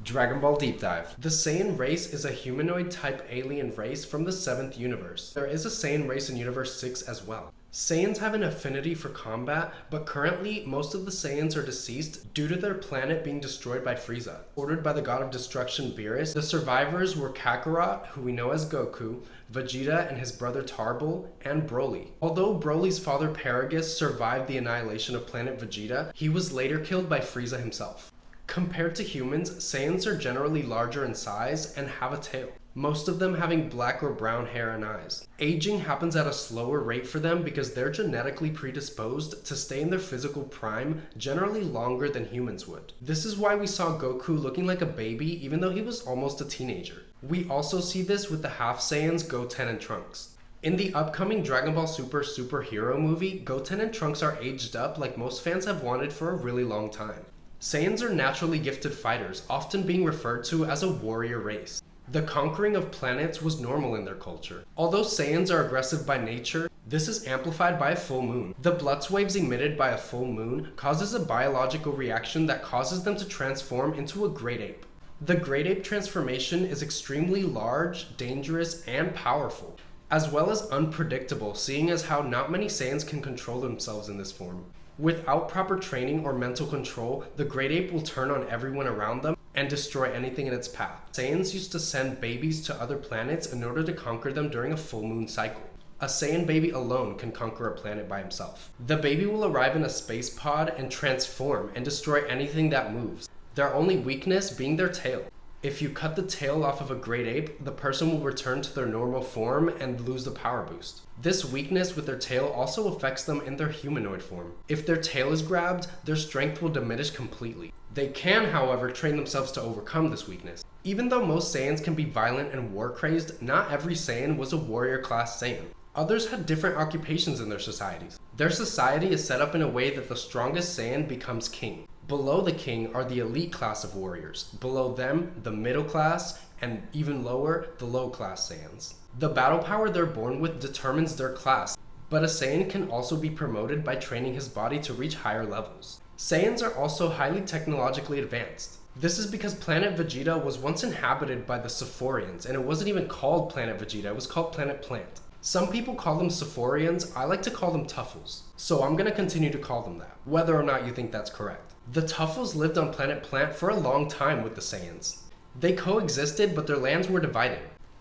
Dragon Ball Deep Dive. The Saiyan race is a humanoid-type alien race from the 7th universe. There is a Saiyan race in Universe 6 as well. Saiyans have an affinity for combat, but currently most of the Saiyans are deceased due to their planet being destroyed by Frieza. Ordered by the god of destruction Beerus, the survivors were Kakarot, who we know as Goku, Vegeta and his brother Tarbell, and Broly. Although Broly's father Paragus survived the annihilation of planet Vegeta, he was later killed by Frieza himself. Compared to humans, Saiyans are generally larger in size and have a tail, most of them having black or brown hair and eyes. Aging happens at a slower rate for them because they're genetically predisposed to stay in their physical prime generally longer than humans would. This is why we saw Goku looking like a baby even though he was almost a teenager. We also see this with the half Saiyans Goten and Trunks. In the upcoming Dragonballsuper superhero movie, Goten and Trunks are aged up like most fans have wanted for a really long time. Saiyans are naturally gifted fighters, often being referred to as a warrior race. The conquering of planets was normal in their culture. Although Saiyans are aggressive by nature, this is amplified by a full moon. The Blutz waves emitted by a full moon causes a biological reaction that causes them to transform into a great ape. The great ape transformation is extremely large, dangerous, and powerful, as well as unpredictable, seeing as how not many Saiyans can control themselves in this form. Without proper training or mental control, the great ape will turn on everyone around them and destroy anything in its path. Saiyans used to send babies to other planets in order to conquer them during a full moon cycle. A Saiyan baby alone can conquer a planet by himself. The baby will arrive in a space pod and transform and destroy anything that moves, their only weakness being their tail. If you cut the tail off of a great ape, the person will return to their normal form and lose the power boost. This weakness with their tail also affects them in their humanoid form. If their tail is grabbed, their strength will diminish completely. They can, however, train themselves to overcome this weakness. Even though most Saiyans can be violent and war-crazed, not every Saiyan was a warrior-class Saiyan. Others had different occupations in their societies. Their society is set up in a way that the strongest Saiyan becomes king. Below the king are the elite class of warriors. Below them, the middle class, and even lower, the low class Saiyans. The battle power they're born with determines their class, but a Saiyan can also be promoted by training his body to reach higher levels. Saiyans are also highly technologically advanced. This is because planet Vegeta was once inhabited by the Sephorians, and it wasn't even called planet Vegeta, it was called planet Plant. Some people call them Sephorians, I like to call them Tuffles, so I'm gonna continue to call them that, whether or not you think that's correct. The Tuffles lived on planet Plant for a long time with the Saiyans. They coexisted, but their lands were divided.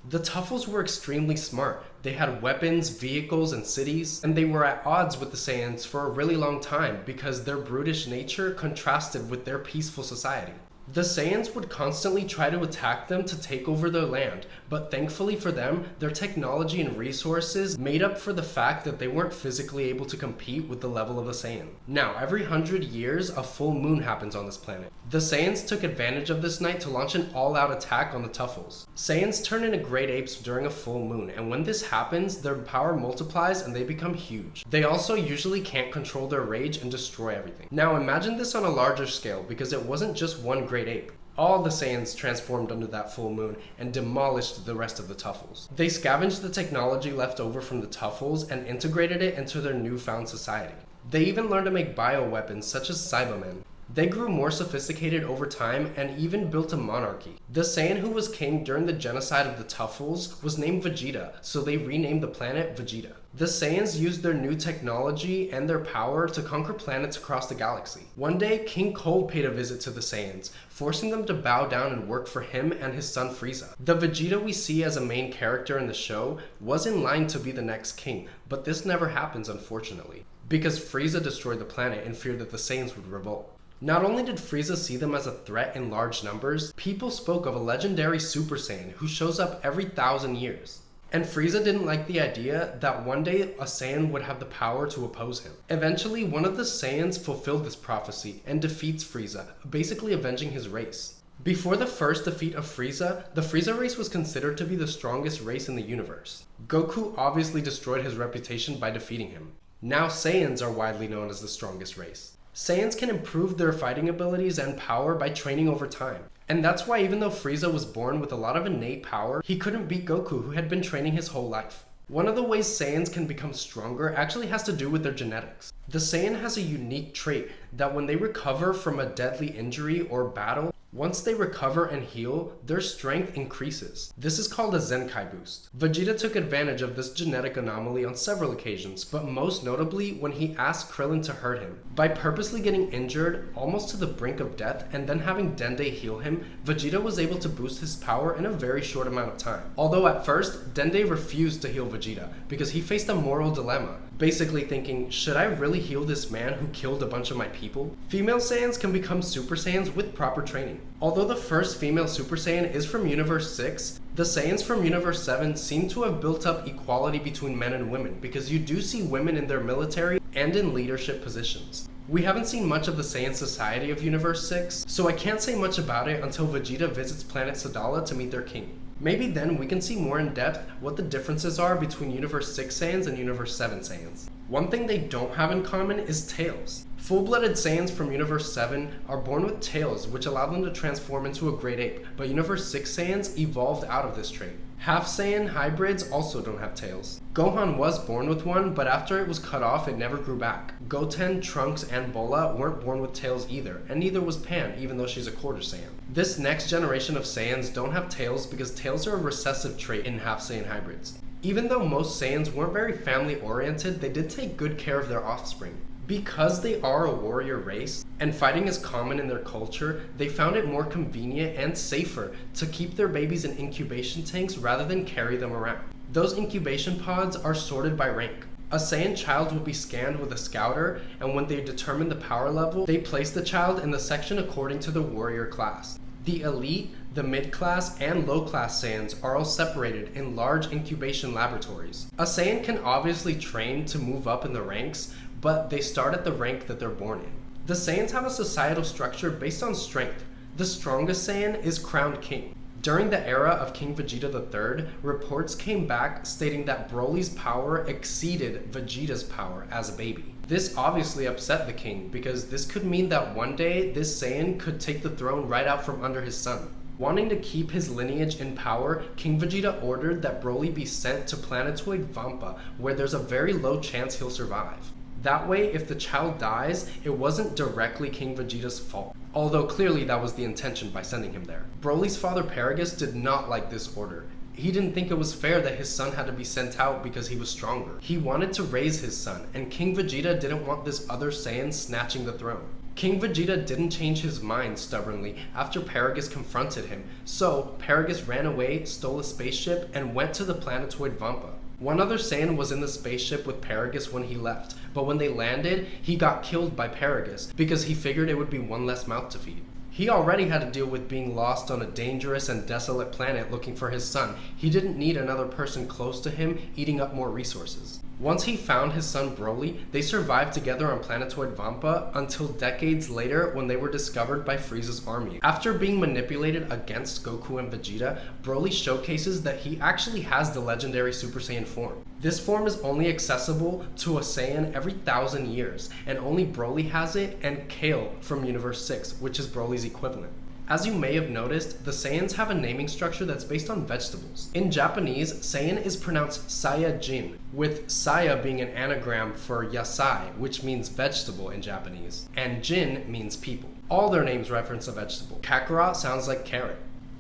The Tuffles were extremely smart. They had weapons, vehicles, and cities, and they were at odds with the Saiyans for a really long time because their brutish nature contrasted with their peaceful society. The Saiyans would constantly try to attack them to take over their land, but thankfully for them, their technology and resources made up for the fact that they weren't physically able to compete with the level of a Saiyan. Now, every 100 years, a full moon happens on this planet. The Saiyans took advantage of this night to launch an all-out attack on the Tuffles. Saiyans turn into great apes during a full moon, and when this happens, their power multiplies and they become huge. They also usually can't control their rage and destroy everything. Now imagine this on a larger scale, because it wasn't just one great ape. All the Saiyans transformed under that full moon and demolished the rest of the Tuffles. They scavenged the technology left over from the Tuffles and integrated it into their newfound society. They even learned to make bioweapons such as Cybermen. They grew more sophisticated over time and even built a monarchy. The Saiyan who was king during the genocide of the Tuffles was named Vegeta, so they renamed the planet Vegeta. The Saiyans used their new technology and their power to conquer planets across the galaxy. One day, King Cold paid a visit to the Saiyans, forcing them to bow down and work for him and his son Frieza. The Vegeta we see as a main character in the show was in line to be the next king, but this never happens unfortunately, because Frieza destroyed the planet in fear that the Saiyans would revolt. Not only did Frieza see them as a threat in large numbers, people spoke of a legendary Super Saiyan who shows up every 1,000 years. And Frieza didn't like the idea that one day a Saiyan would have the power to oppose him. Eventually, one of the Saiyans fulfilled this prophecy and defeats Frieza, basically avenging his race. Before the first defeat of Frieza, the Frieza race was considered to be the strongest race in the universe. Goku obviously destroyed his reputation by defeating him. Now Saiyans are widely known as the strongest race. Saiyans can improve their fighting abilities and power by training over time. And that's why even though Frieza was born with a lot of innate power, he couldn't beat Goku, who had been training his whole life. One of the ways Saiyans can become stronger actually has to do with their genetics. The Saiyan has a unique trait that when they recover from a deadly injury or battle, Once they recover and heal, their strength increases. This is called a zenkai boost. Vegeta took advantage of this genetic anomaly on several occasions, but most notably when he asked Krillin to hurt him. By purposely getting injured, almost to the brink of death, and then having Dende heal him, Vegeta was able to boost his power in a very short amount of time. Although at first, Dende refused to heal Vegeta because he faced a moral dilemma, basically thinking, should I really heal this man who killed a bunch of my people? Female Saiyans can become Super Saiyans with proper training. Although the first female Super Saiyan is from Universe 6, the Saiyans from Universe 7 seem to have built up equality between men and women because you do see women in their military and in leadership positions. We haven't seen much of the Saiyan society of Universe 6, so I can't say much about it until Vegeta visits planet Sadala to meet their king. Maybe then we can see more in depth what the differences are between Universe 6 Saiyans and Universe 7 Saiyans. One thing they don't have in common is tails. Full-blooded Saiyans from Universe 7 are born with tails, which allow them to transform into a great ape, but Universe 6 Saiyans evolved out of this trait. Half Saiyan hybrids also don't have tails. Gohan was born with one, but after it was cut off, it never grew back. Goten, Trunks, and Bola weren't born with tails either, and neither was Pan, even though she's a quarter Saiyan. This next generation of Saiyans don't have tails because tails are a recessive trait in half Saiyan hybrids. Even though most Saiyans weren't very family-oriented, they did take good care of their offspring. Because they are a warrior race, and fighting is common in their culture, they found it more convenient and safer to keep their babies in incubation tanks rather than carry them around. Those incubation pods are sorted by rank. A Saiyan child will be scanned with a scouter, and when they determine the power level, they place the child in the section according to the warrior class. The elite, the mid-class, and low-class Saiyans are all separated in large incubation laboratories. A Saiyan can obviously train to move up in the ranks, but they start at the rank that they're born in. The Saiyans have a societal structure based on strength. The strongest Saiyan is crowned king. During the era of King Vegeta III, reports came back stating that Broly's power exceeded Vegeta's power as a baby. This obviously upset the king because this could mean that one day this Saiyan could take the throne right out from under his son. Wanting to keep his lineage in power, King Vegeta ordered that Broly be sent to planetoid Vampa, where there's a very low chance he'll survive. That way, if the child dies, it wasn't directly King Vegeta's fault, although clearly that was the intention by sending him there. Broly's father Paragus did not like this order. He didn't think it was fair that his son had to be sent out because he was stronger. He wanted to raise his son, and King Vegeta didn't want this other Saiyan snatching the throne. King Vegeta didn't change his mind stubbornly after Paragus confronted him, so Paragus ran away, stole a spaceship, and went to the planetoid Vampa. One other Saiyan was in the spaceship with Paragus when he left, but when they landed, he got killed by Paragus because he figured it would be one less mouth to feed. He already had to deal with being lost on a dangerous and desolate planet looking for his son. He didn't need another person close to him eating up more resources. Once he found his son Broly, they survived together on planetoid Vampa until decades later when they were discovered by Frieza's army. After being manipulated against Goku and Vegeta, Broly showcases that he actually has the legendary Super Saiyan form. This form is only accessible to a Saiyan every 1,000 years, and only Broly has it and Kale from Universe 6, which is Broly's equivalent. As you may have noticed, the Saiyans have a naming structure that's based on vegetables. In Japanese, Saiyan is pronounced Saiyajin, with Saya being an anagram for Yasai, which means vegetable in Japanese, and Jin means people. All their names reference a vegetable. Kakarot sounds like carrot.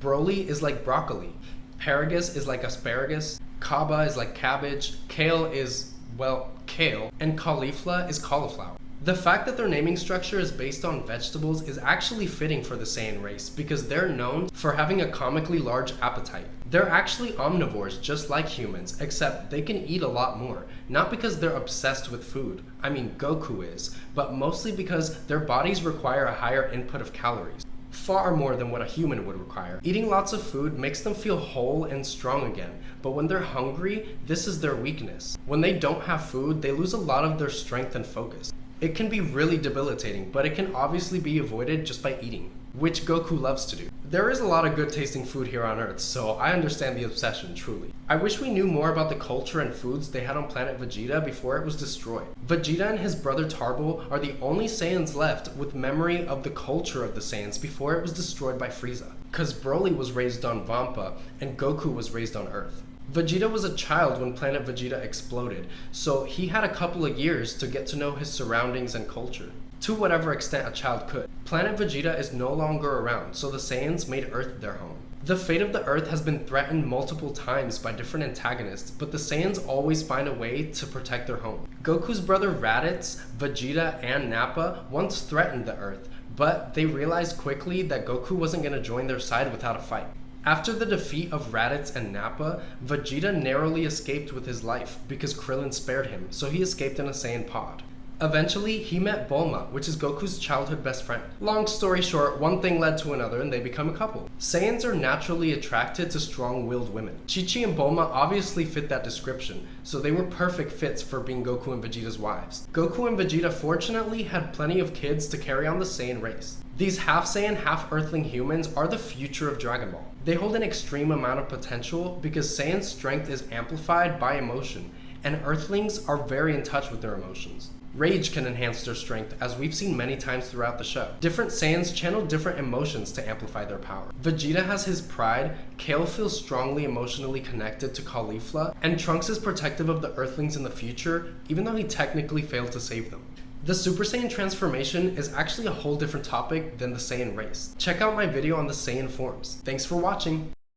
Broly is like broccoli. Paragus is like asparagus. Kaba is like cabbage. Kale is, well, kale. And caulifla is cauliflower. The fact that their naming structure is based on vegetables is actually fitting for the Saiyan race because they're known for having a comically large appetite. They're actually omnivores just like humans, except they can eat a lot more. Not because they're obsessed with food, I mean Goku is, but mostly because their bodies require a higher input of calories. Far more than what a human would require. Eating lots of food makes them feel whole and strong again, but when they're hungry, this is their weakness. When they don't have food, they lose a lot of their strength and focus. It can be really debilitating, but it can obviously be avoided just by eating, which Goku loves to do. There is a lot of good tasting food here on Earth, so I understand the obsession, truly. I wish we knew more about the culture and foods they had on planet Vegeta before it was destroyed. Vegeta and his brother Tarble are the only Saiyans left with memory of the culture of the Saiyans before it was destroyed by Frieza, cause Broly was raised on Vampa and Goku was raised on Earth. Vegeta was a child when planet Vegeta exploded, so he had a couple of years to get to know his surroundings and culture. to whatever extent a child could. Planet Vegeta is no longer around, so the Saiyans made Earth their home. The fate of the Earth has been threatened multiple times by different antagonists, but the Saiyans always find a way to protect their home. Goku's brother Raditz, Vegeta, and Nappa once threatened the Earth, but they realized quickly that Goku wasn't going to join their side without a fight. After the defeat of Raditz and Nappa, Vegeta narrowly escaped with his life because Krillin spared him, so he escaped in a Saiyan pod. Eventually, he met Bulma, which is Goku's childhood best friend. Long story short, one thing led to another and they become a couple. Saiyans are naturally attracted to strong-willed women. Chi-Chi and Bulma obviously fit that description, so they were perfect fits for being Goku and Vegeta's wives. Goku and Vegeta fortunately had plenty of kids to carry on the Saiyan race. These half-Saiyan, half-Earthling humans are the future of Dragon Ball. They hold an extreme amount of potential because Saiyan's strength is amplified by emotion, and Earthlings are very in touch with their emotions. Rage can enhance their strength, as we've seen many times throughout the show. Different Saiyans channel different emotions to amplify their power. Vegeta has his pride, Kale feels strongly emotionally connected to Caulifla, and Trunks is protective of the Earthlings in the future, even though he technically failed to save them. The Super Saiyan transformation is actually a whole different topic than the Saiyan race. Check out my video on the Saiyan forms. Thanks for watching!